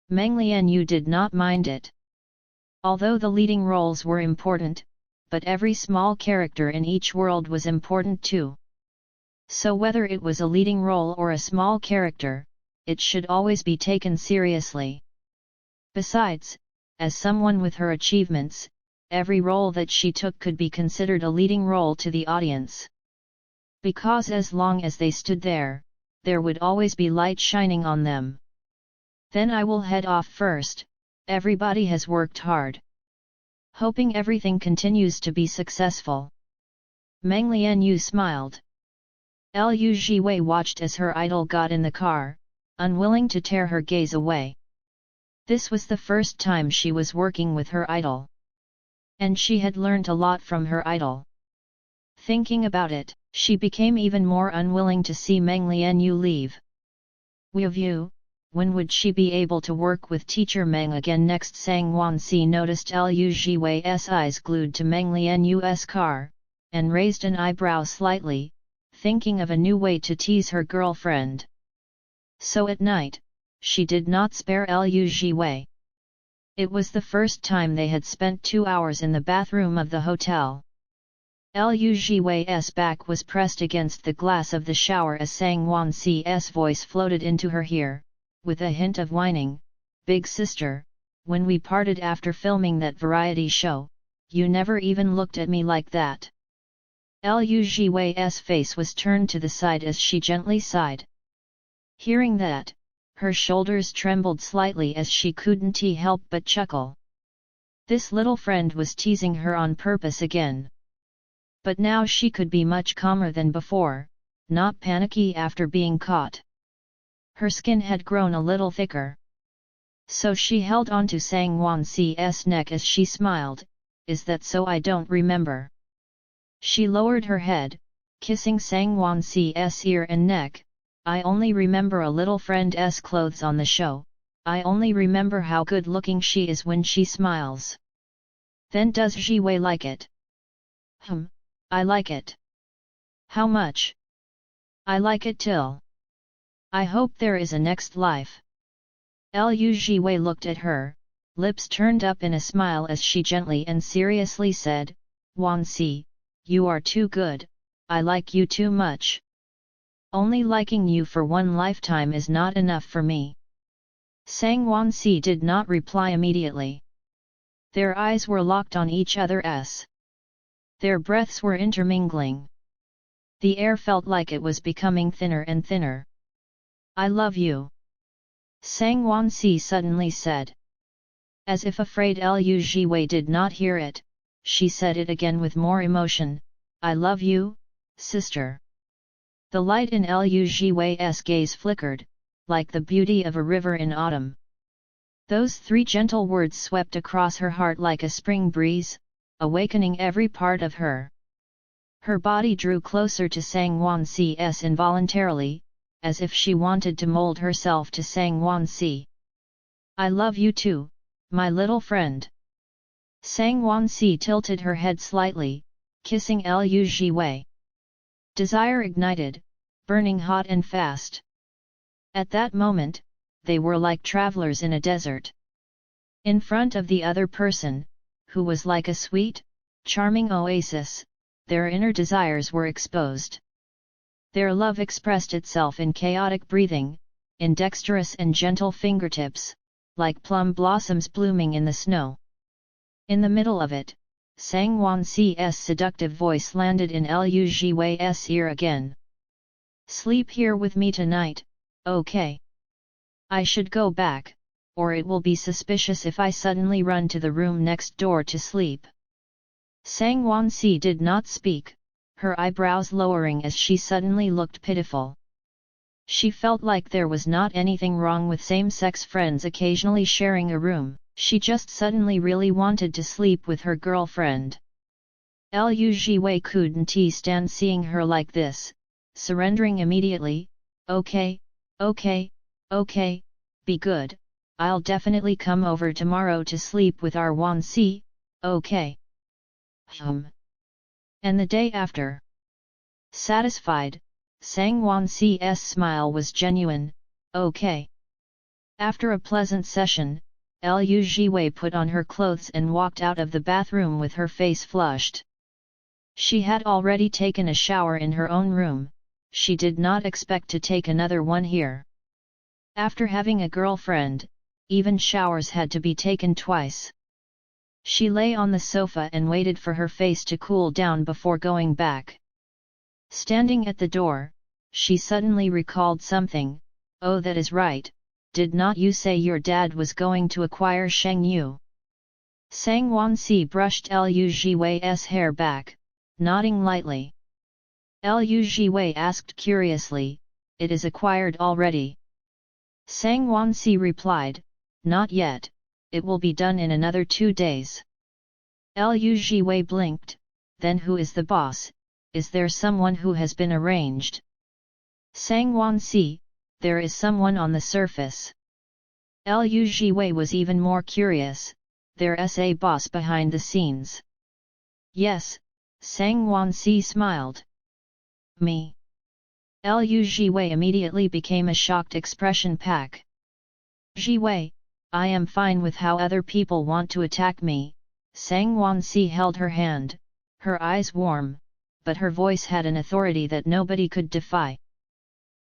Meng Lianyu did not mind it. Although the leading roles were important, but every small character in each world was important too. So whether it was a leading role or a small character, it should always be taken seriously. Besides, as someone with her achievements, every role that she took could be considered a leading role to the audience. Because as long as they stood there would always be light shining on them. Then I will head off first, everybody has worked hard. Hoping everything continues to be successful. Meng Lianyu smiled. Lu Jiwei watched as her idol got in the car, unwilling to tear her gaze away. This was the first time she was working with her idol. And she had learned a lot from her idol. Thinking about it, she became even more unwilling to see Meng Lianyu leave. Wu, when would she be able to work with teacher Meng again next? Sang Wansi noticed Lu Jiwei's eyes glued to Meng Lianyu's car, and raised an eyebrow slightly, thinking of a new way to tease her girlfriend. So at night, she did not spare Lu Jiwei. It was the first time they had spent 2 hours in the bathroom of the hotel. Lu Jiwei's back was pressed against the glass of the shower as Sang Wansi's voice floated into her ear, with a hint of whining. "Big sister, when we parted after filming that variety show, you never even looked at me like that." Lu Jiwei's face was turned to the side as she gently sighed. Hearing that, her shoulders trembled slightly as she couldn't help but chuckle. This little friend was teasing her on purpose again. But now she could be much calmer than before, not panicky after being caught. Her skin had grown a little thicker. So she held on to Sang Wansi's neck as she smiled. "Is that so? I don't remember." She lowered her head, kissing Sang Wansi's ear and neck. "I only remember a little friend's clothes on the show, I only remember how good looking she is when she smiles." "Then does Jiwei like it?" I like it." "How much?" "I like it till. I hope there is a next life." Lu Jiwei looked at her, lips turned up in a smile as she gently and seriously said, "Wansi, you are too good, I like you too much. Only liking you for one lifetime is not enough for me." Sang Wansi did not reply immediately. Their eyes were locked on each other's. Their breaths were intermingling. The air felt like it was becoming thinner and thinner. "I love you," Sang Wansi suddenly said. As if afraid Lu Jiwei did not hear it, she said it again with more emotion, "I love you, sister." The light in Lu Jiwei's gaze flickered, like the beauty of a river in autumn. Those 3 gentle words swept across her heart like a spring breeze, awakening every part of her. Her body drew closer to Sang Wansi's involuntarily, as if she wanted to mold herself to Sang Wansi. "I love you too, my little friend." Sang Wansi tilted her head slightly, kissing Lu Jiwei. Desire ignited, burning hot and fast. At that moment, they were like travelers in a desert. In front of the other person, who was like a sweet, charming oasis, their inner desires were exposed. Their love expressed itself in chaotic breathing, in dexterous and gentle fingertips, like plum blossoms blooming in the snow. In the middle of it, Sang Wanxi's seductive voice landed in Lu Jiwei's ear again. "Sleep here with me tonight, okay? I should go back, or it will be suspicious if I suddenly run to the room next door to sleep." Sang Wanxi did not speak, her eyebrows lowering as she suddenly looked pitiful. She felt like there was not anything wrong with same-sex friends occasionally sharing a room, she just suddenly really wanted to sleep with her girlfriend. Lu Jiwei couldn't stand seeing her like this, surrendering immediately. "Okay, okay, okay, be good, I'll definitely come over tomorrow to sleep with our Wanxi, okay?" And the day after. Satisfied, Sang Wanxi's smile was genuine. "Okay." After a pleasant session, Lu Jiwei put on her clothes and walked out of the bathroom with her face flushed. She had already taken a shower in her own room, she did not expect to take another one here. After having a girlfriend, even showers had to be taken twice. She lay on the sofa and waited for her face to cool down before going back. Standing at the door, she suddenly recalled something. "Oh, that is right, did not you say your dad was going to acquire Sheng Yu?" Sang Wanxi brushed Lu Jiwei's hair back, nodding lightly. Lu Jiwei asked curiously, "It is acquired already?" Sang Wanxi replied, "Not yet, it will be done in another 2 days." Lu Jiwei blinked, "Then who is the boss? Is there someone who has been arranged?" Sang Wanxi, "There is someone on the surface." Lu Jiwei was even more curious, "There's a boss behind the scenes?" "Yes," Sang Wanxi smiled. "Me?" Lu Jiwei immediately became a shocked expression pack. "Jiwei, I am fine with how other people want to attack me." Sang Wanxi held her hand, her eyes warm, but her voice had an authority that nobody could defy.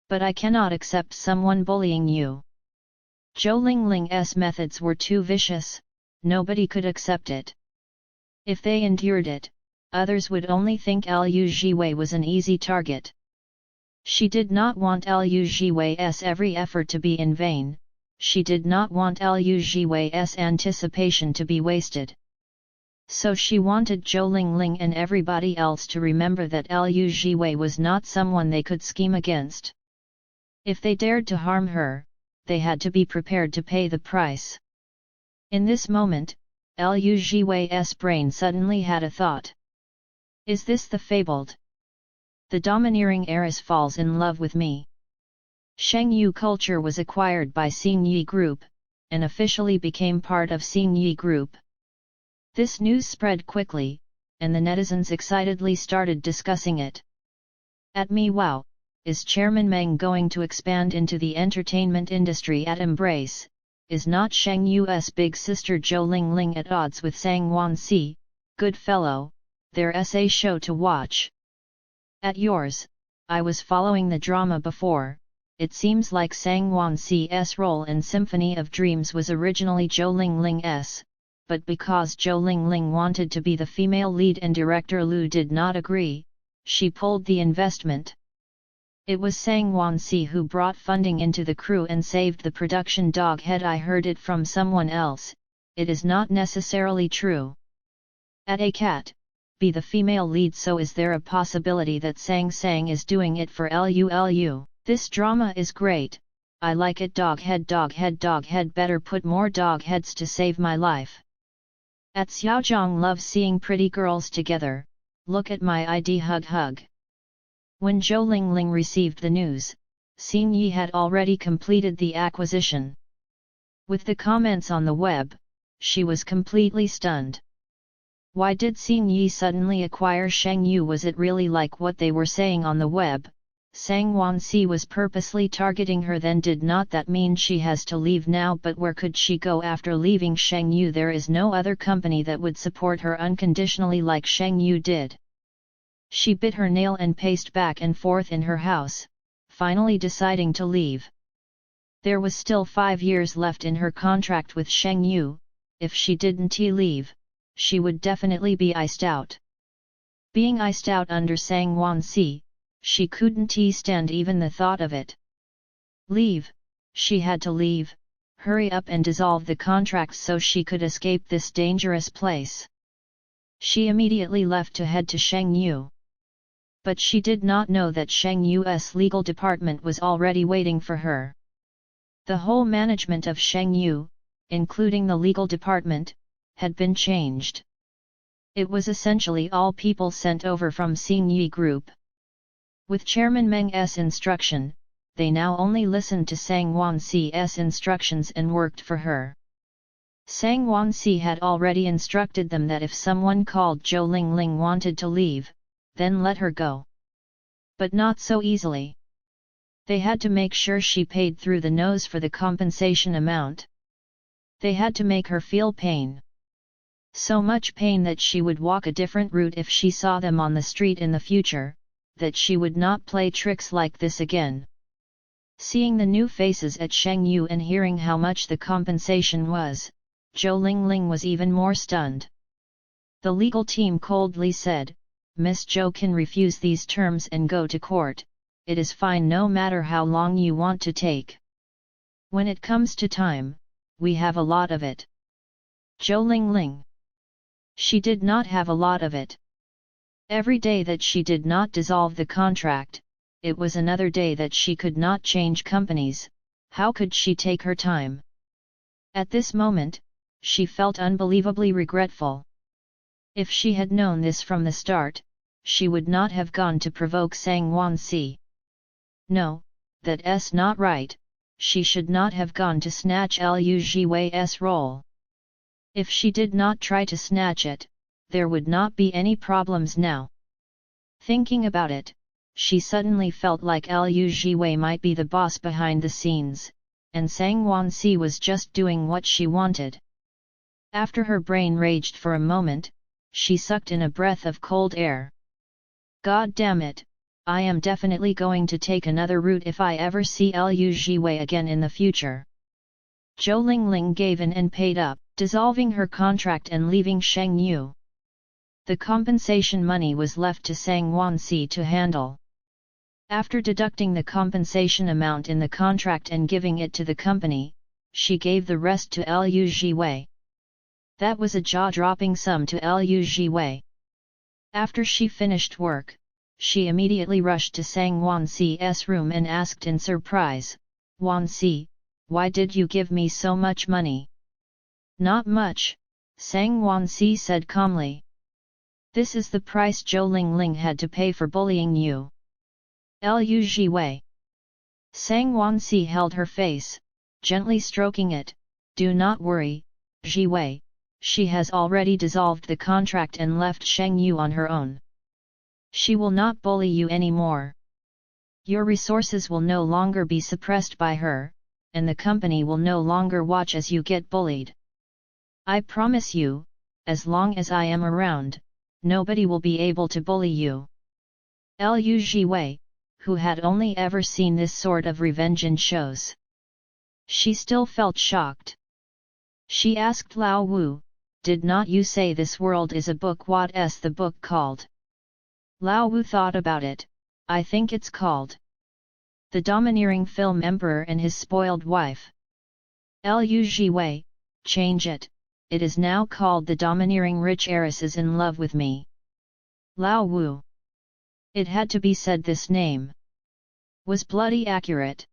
"But I cannot accept someone bullying you." Zhou Lingling's methods were too vicious, nobody could accept it. If they endured it, others would only think Lu Jiwei was an easy target. She did not want Lu Jiwei's every effort to be in vain, she did not want Lu Jiwei's anticipation to be wasted. So she wanted Zhou Lingling and everybody else to remember that Lu Jiwei was not someone they could scheme against. If they dared to harm her, they had to be prepared to pay the price. In this moment, Lu Jiwei's brain suddenly had a thought. Is this the fabled? The domineering heiress falls in love with me. Sheng Yu Culture was acquired by Xingyi Group, and officially became part of Xingyi Group. This news spread quickly, and the netizens excitedly started discussing it. At Meow, is Chairman Meng going to expand into the entertainment industry at Embrace? Is not Sheng Yu's big sister Zhou Lingling at odds with Sang Wanxi? Good fellow, there's a show to watch. At yours, I was following the drama before. It seems like Sang Wanxi's role in Symphony of Dreams was originally Zhou Lingling's, but because Zhou Lingling wanted to be the female lead and director Lu did not agree, she pulled the investment. It was Sang Wanxi who brought funding into the crew and saved the production doghead. I heard it from someone else, it is not necessarily true. At a cat, be the female lead, so is there a possibility that Sang is doing it for Lu? This drama is great, I like it. Doghead, better put more dogheads to save my life. At Xiaozhong loves seeing pretty girls together, look at my ID hug. When Zhou Lingling received the news, Xingyi had already completed the acquisition. With the comments on the web, she was completely stunned. Why did Xingyi suddenly acquire Sheng Yu? Was it really like what they were saying on the web? Sang Wanxi was purposely targeting her then. Did not that mean she has to leave now? But where could she go after leaving Sheng Yu? There is no other company that would support her unconditionally like Sheng Yu did. She bit her nail and paced back and forth in her house, finally deciding to leave. There was still 5 years left in her contract with Sheng Yu. If she didn't leave, she would definitely be iced out. Being iced out under Sang Wansi, she couldn't stand even the thought of it. Leave, she had to leave, hurry up and dissolve the contract so she could escape this dangerous place. She immediately left to head to Sheng Yu. But she did not know that Sheng Yu's legal department was already waiting for her. The whole management of Sheng Yu, including the legal department, had been changed. It was essentially all people sent over from Xing Yi Group. With Chairman Meng's instruction, they now only listened to Sang Wansi's instructions and worked for her. Sang Wansi had already instructed them that if someone called Zhou Lingling wanted to leave, then let her go. But not so easily. They had to make sure she paid through the nose for the compensation amount. They had to make her feel pain. So much pain that she would walk a different route if she saw them on the street in the future, that she would not play tricks like this again. Seeing the new faces at Sheng Yu and hearing how much the compensation was, Zhou Lingling was even more stunned. The legal team coldly said, "Miss Zhou can refuse these terms and go to court, it is fine no matter how long you want to take. When it comes to time, we have a lot of it." Zhou Lingling. She did not have a lot of it. Every day that she did not dissolve the contract, it was another day that she could not change companies. How could she take her time? At this moment, she felt unbelievably regretful. If she had known this from the start, she would not have gone to provoke Sang Wansi. No, that's not right, she should not have gone to snatch Liu Jiwei's role. If she did not try to snatch it, there would not be any problems now. Thinking about it, she suddenly felt like Liu Jiwei might be the boss behind the scenes, and Sang Wansi was just doing what she wanted. After her brain raged for a moment, she sucked in a breath of cold air. God damn it, I am definitely going to take another route if I ever see Liu Jiwei again in the future. Zhou Lingling gave in and paid up, dissolving her contract and leaving Sheng Yu. The compensation money was left to Sang Wansi to handle. After deducting the compensation amount in the contract and giving it to the company, she gave the rest to Liu Jiwei. That was a jaw-dropping sum to Liu Jiwei. After she finished work, she immediately rushed to Sang Wansi's room and asked in surprise, "Wansi, why did you give me so much money?" "Not much," Sang Wansi said calmly. "This is the price Zhou Lingling had to pay for bullying you." "Liu Jiwei." Sang Wansi held her face, gently stroking it. "Do not worry, Jiwei, she has already dissolved the contract and left Sheng Yu on her own. She will not bully you anymore. Your resources will no longer be suppressed by her, and the company will no longer watch as you get bullied. I promise you, as long as I am around, nobody will be able to bully you." Liu Jiwei, who had only ever seen this sort of revenge in shows. She still felt shocked. She asked Lao Wu, "Did not you say this world is a book? What's the book called?" Lao Wu thought about it. "I think it's called The Domineering Film Emperor and His Spoiled Wife." "Liu Jiwei, change it, it is now called The Domineering Rich Heiress is in Love with Me." Lao Wu. It had to be said, this name was bloody accurate.